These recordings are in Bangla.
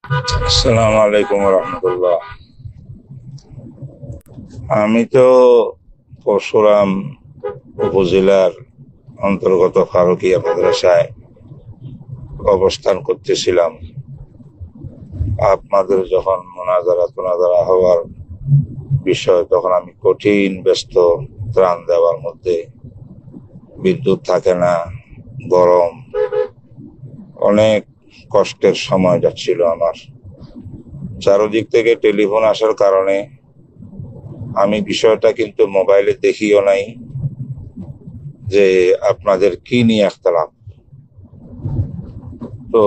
আসসালামু আলাইকুম রহমতুল্লাহ। আমি তো পরশুরাম উপজেলার অন্তর্গত ফারুকিয়া মাদ্রাসায় অবস্থান করতেছিলাম। আপনাদের যখন মোনাজারা হওয়ার বিষয়, তখন আমি কঠিন ব্যস্ত, ত্রাণ দেওয়ার মধ্যে। বিদ্যুৎ থাকে না, গরম, অনেক কষ্টের সময় যাচ্ছিল আমার। চারদিক থেকে টেলিফোন আসার কারণে আমি বিষয়টা কিন্তু মোবাইলে দেখিও নাই যে আপনাদের কি নিয়ে ইখতিলাফ। তো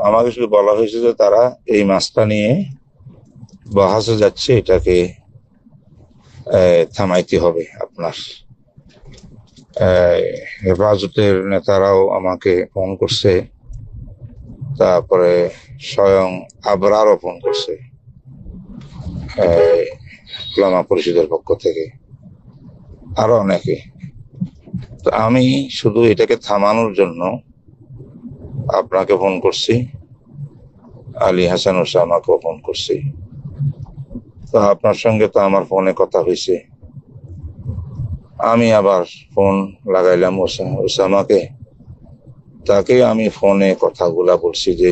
আমাকে শুধু বলা হয়েছে যে তারা এই মাছটা নিয়ে বাহাসে যাচ্ছে, এটাকে থামাইতে হবে আপনার। হেফাজতের নেতারাও আমাকে ফোন করছে, তারপরে স্বয়ং আবরারও ফোন করছে উলামা পরিষদের পক্ষ থেকে, আরো অনেকে। তো আমি শুধু এটাকে থামানোর জন্য আপনাকে ফোন করছি, আলী হাসান ওসামাকেও ফোন করছি। তো আপনার সঙ্গে তো আমার ফোনে কথা হয়েছে, আমি আবার ফোন লাগাইলাম ওসামাকে। তাকে আমি ফোনে কথাগুলা বলছি যে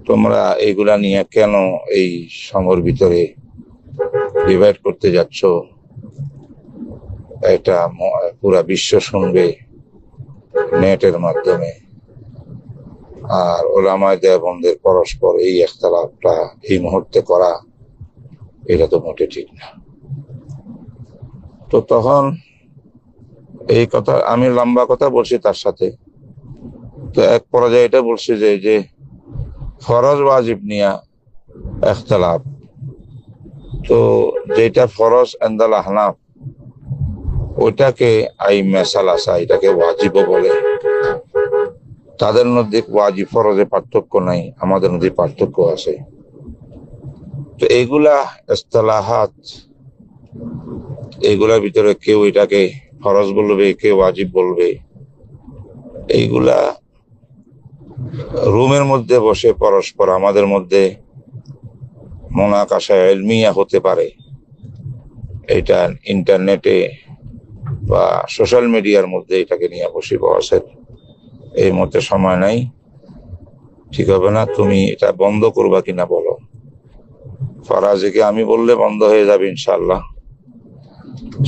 তোমরা এইগুলা নিয়ে কেন এই সময়ের ভিতরে ডিভাইড করতে যাচ্ছ, এটা পুরা বিশ্ব শুনবে নেটের মাধ্যমে। আর ওলামায়ে দেওবন্দের পরস্পর এই ইখতিলাফটা এই মুহূর্তে করা, এটা তো মোটে ঠিক না। তো তখন এই কথা আমি লম্বা কথা বলছি তার সাথে। তো এক পর্যায়ে এটা বলছি যে ফরজ ওয়াজিব নিয়া ইখতিলাফ, তো যেটা ফরজ ইনদাল আহনাফ ওইটাকে মেসালাসা এটাকে ওয়াজিবও বলে। তাদের মধ্যে ওয়াজিব ফরজে পার্থক্য নাই, আমাদের মধ্যে পার্থক্য আছে। তো এইগুলা ইসতিলাহাত, এইগুলার ভিতরে কেউ এটাকে ফরজ বলবে, কেউ ওয়াজিব বলবে। এইগুলা রুমের মধ্যে বসে পরস্পর আমাদের মধ্যে মুনাকাশা ইলমিয়া হতে পারে, এটা ইন্টারনেটে বা সোশ্যাল মিডিয়ার মধ্যে এটাকে নিয়ে বসে বসে এই মতে সময় নাই, ঠিক হবে না। তুমি এটা বন্ধ করবা কিনা বলো। ফরাজিকে আমি বললে বন্ধ হয়ে যাবে ইনশাল্লাহ,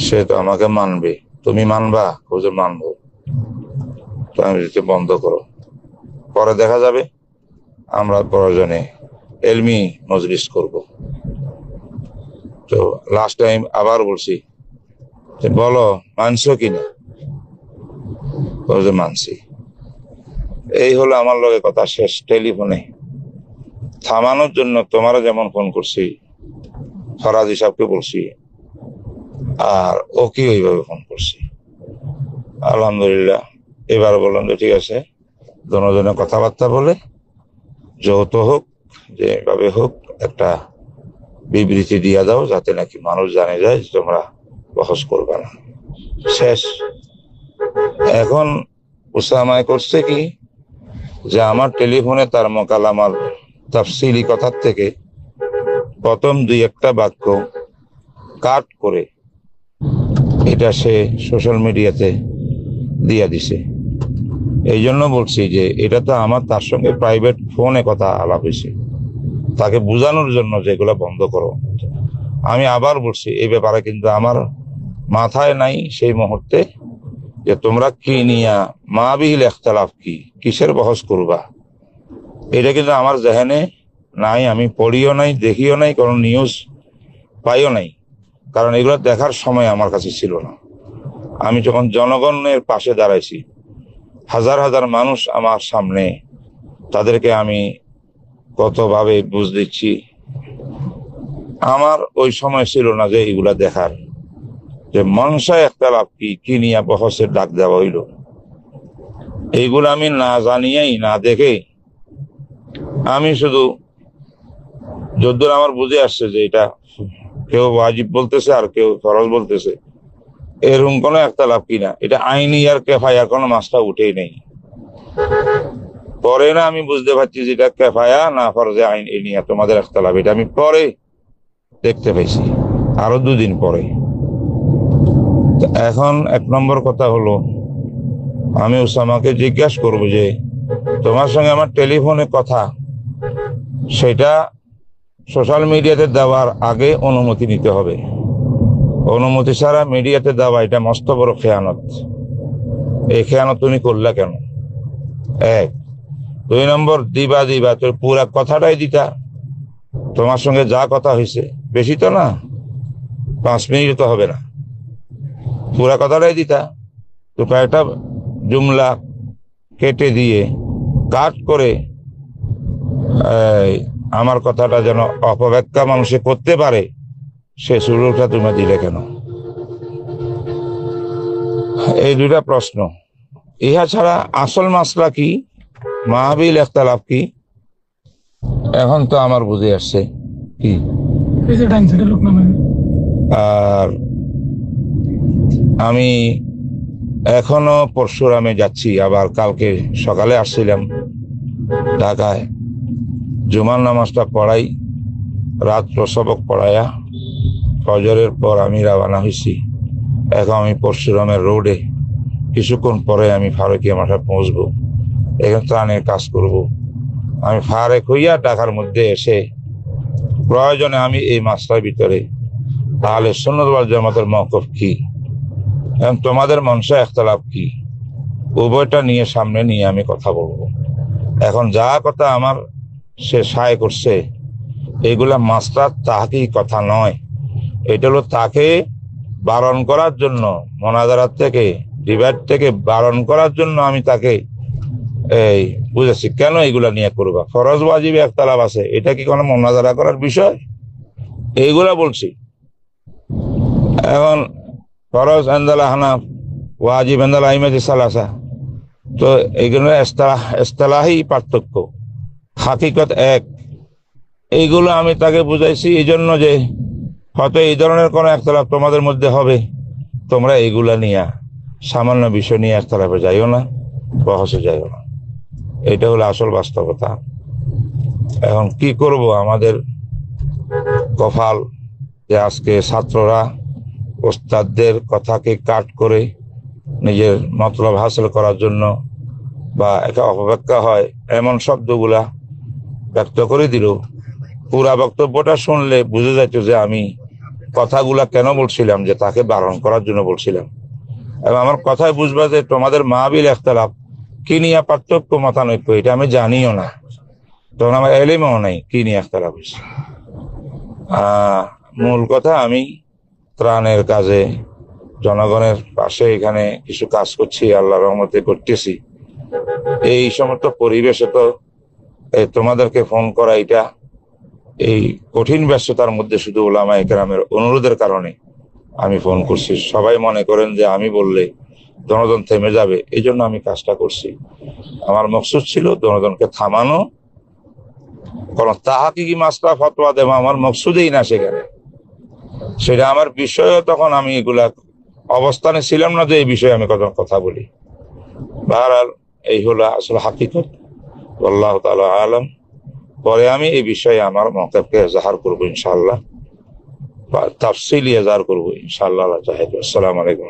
সে তো আমাকে মানবে। তুমি মানবা? হুজুর মানবো। তো আমি বন্ধ করো, পরে দেখা যাবে, আমরা প্রয়োজনে এলমি মজলিস করব। তো লাস্ট টাইম আবার বলছি, বলো মানছো কিনা? মানছি। এই হলো আমার লগে কথা শেষ টেলিফোনে। থামানোর জন্য তোমারা যেমন ফোন করছি, ফরাজি সাহেবকে বলছি, আর ওকে ওইভাবে ফোন করছি। আলহামদুলিল্লাহ এবার বললাম যে ঠিক আছে, দুজনে কথাবার্তা বলে যৌথ হোক, যেভাবে হোক একটা বিবৃতি দিয়ে দাও, যাতে নাকি মানুষ জানে যায় যে তোমরা বহস করবে না। শেষ। এখন উসামায় করছে কি, যে আমার টেলিফোনে তার মোকালামার তাফসিলি কথার থেকে প্রথম দুই একটা বাক্য কাট করে এটা সে সোশ্যাল মিডিয়াতে দিয়ে দিছে। এই জন্য বলছি যে এটা তো আমার তার সঙ্গে প্রাইভেট ফোনে কথা আলাপ হয়েছে, তাকে বোঝানোর জন্য যে এগুলো বন্ধ করো। আমি আবার বলছি এই ব্যাপারে কিন্তু আমার মাথায় নাই সেই মুহূর্তে যে তোমরা কি নিয়া মাবিল ইখতিলাফ কি, কিসের বহস করবা, এটা কিন্তু আমার জেহেনে নাই। আমি পড়িও নাই, দেখিও নাই, কোনো নিউজ পাইও নাই, কারণ এগুলো দেখার সময় আমার কাছে ছিল না। আমি যখন জনগণের পাশে দাঁড়াইছি, হাজার হাজার মানুষ আমার সামনে, তাদেরকে আমি কতভাবে বুঝ দিচ্ছি, আমার ওই সময় ছিল না যে এগুলা দেখার, যে মনসা ইখতিলাফ কি, কি নিয়ে বহসের ডাক দেওয়া হইল। এইগুলো আমি না জানিয়েই না দেখে আমি শুধু যদ্দূর আমার বুঝে আসছে যে এটা কেউ ওয়াজিব বলতেছে আর কেউ ফরজ বলতেছে, এরকম কোনো ইখতিলাফ কিনা, এটা আইনি আর কেফায়া কোনো মাসটা উঠেই নেই। পরে না আমি বুঝতে পারছি যে এটা কেফায়া না ফরজে আইন, এই নিয়ে তোমাদের ইখতিলাফ, এটা আমি পরে দেখতে পাইছি, আরো 2 দিন পরে। এখন 1 নম্বর কথা হলো, আমি উসামাকে জিজ্ঞাসা করব যে তোমার সঙ্গে আমার টেলিফোনে কথা, সেটা সোশ্যাল মিডিয়াতে দেওয়ার আগে অনুমতি নিতে হবে। অনুমতি ছাড়া মিডিয়াতে দেওয়া এটা মস্ত বড় খেয়ানত। এই খেয়ানত তুমি করলা কেন? 1। 2 নম্বর, দিবা তো পুরা কথাটাই দিতা, তোমার সঙ্গে যা কথা হয়েছে, বেশি তো না, 5 মিনিট তো হবে না, পুরা কথাটাই দিতা। তো কয়েকটা জুমলা কেটে দিয়ে কাট করে আমার কথাটা যেন অপব্যাখ্যা মানুষে করতে পারে, সে সুযোগটা তুমি দিলে কেন? এই 2টা প্রশ্ন। ইহা ছাড়া আসল মাসলা কি, মাহবিল ইখতিলাফ কি, এখন তো আমার বুঝে আসছে কি। আর আমি এখনো পরশুরামে যাচ্ছি, আবার কালকে সকালে আসছিলাম ঢাকায়, জুমার নামাজটা পড়াই, রাত্র সবক পড়াইয়া ফজরের পর আমি রওনা হয়েছি। এখন আমি পরশুরামের রোডে, কিছুক্ষণ পরে আমি ফারুকিয়া মাঠে পৌঁছবো, এখানে ত্রাণের কাজ করব। আমি ফারেক হইয়া ঢাকার মধ্যে এসে প্রয়োজনে আমি এই মাসটার ভিতরে তাহলে সুন্নাত ওয়াল জামাতের মওকিফ কি এবং তোমাদের মনসা ইখতিলাফ কি, উভয়টা নিয়ে সামনে নিয়ে আমি কথা বলবো। এখন যা কথা আমার সে সায় করছে, এগুলা মাসলার তাহকিক কথা নয়, এটা হলো তাকে বারণ করার জন্য, মোনাজারাত থেকে, ডিবেট থেকে বারণ করার জন্য আমি তাকে এই বুঝেছি কেন এগুলা নিয়ে করবা। ফরজ ওয়াজিবে ইখতিলাফ আছে, এটা কি কোনো মোনাজারা করার বিষয়? এইগুলা বলছি। এখন ফরজ আন্দালা হানাফ, ওয়াজিব আন্দালা আইমাতি সালাসা, তো এইগুলো ইসতিলাহি পার্থক্য, হাকিকত এক। এইগুলো আমি তাকে বুঝাইছি এই জন্য যে হয়তো এই ধরনের কোনো ইখতিলাফ তোমাদের মধ্যে হবে, তোমরা এইগুলা নিয়ে সামান্য বিষয় নিয়ে ইখতিলাফে যাইও না, বহসে যাইও না। এটা হলো আসল বাস্তবতা। এখন কি করব, আমাদের কপাল যে আজকে ছাত্ররা ওস্তাদদের কথাকে কাট করে নিজের মতলব হাসিল করার জন্য বা একটা অপব্যাখ্যা হয় এমন শব্দগুলা ব্যক্ত করে দিল। পুরা বক্তব্যটা শুনলে বুঝে যাইত যে আমি কথাগুলা কেন বলছিলাম, যে তাকে বারণ করার জন্য বলছিলাম। এবং আমার কথায় বুঝবা যে তোমাদের মাহবিল ইখতিলাফ কি নিয়ে পার্থক্য, মতানৈক্য, এটা আমি জানিও না, তখন আমার এলিমও নাই কি নিয়ে ইখতিলাফ হয়েছে। মূল কথা, আমি ত্রাণের কাজে জনগণের পাশে এখানে কিছু কাজ করছি, আল্লাহর রহমতে করতেছি। এই সমস্ত পরিবেশে তো তোমাদেরকে ফোন করা, এটা এই কঠিন ব্যস্ততার মধ্যে শুধু উলামায়ে কেরামের অনুরোধের কারণে আমি ফোন করছি। সবাই মনে করেন যে আমি বললে জনগণ থেমে যাবে, এই জন্য আমি কাজটা করছি। আমার মকসুদ ছিল জনগণকে থামানো, কোন তাহাকিকি মাসলা ফতোয়া দেওয়া আমার মকসুদেই না সেখানে, সেটা আমার বিষয়ও। তখন আমি এগুলা অবস্থানে ছিলাম না যে এই বিষয়ে আমি কথা বলি। বহরহাল এই হলো আসলে হাকিকত, আল্লাহু তাআলা আলাম। পরে আমি এই বিষয়ে আমার মওকিফকে ইজহার করবো ইনশাআল্লাহ, তাফসিলি ইজহার করবো ইনশাআল্লাহ। আসসালামু আলাইকুম।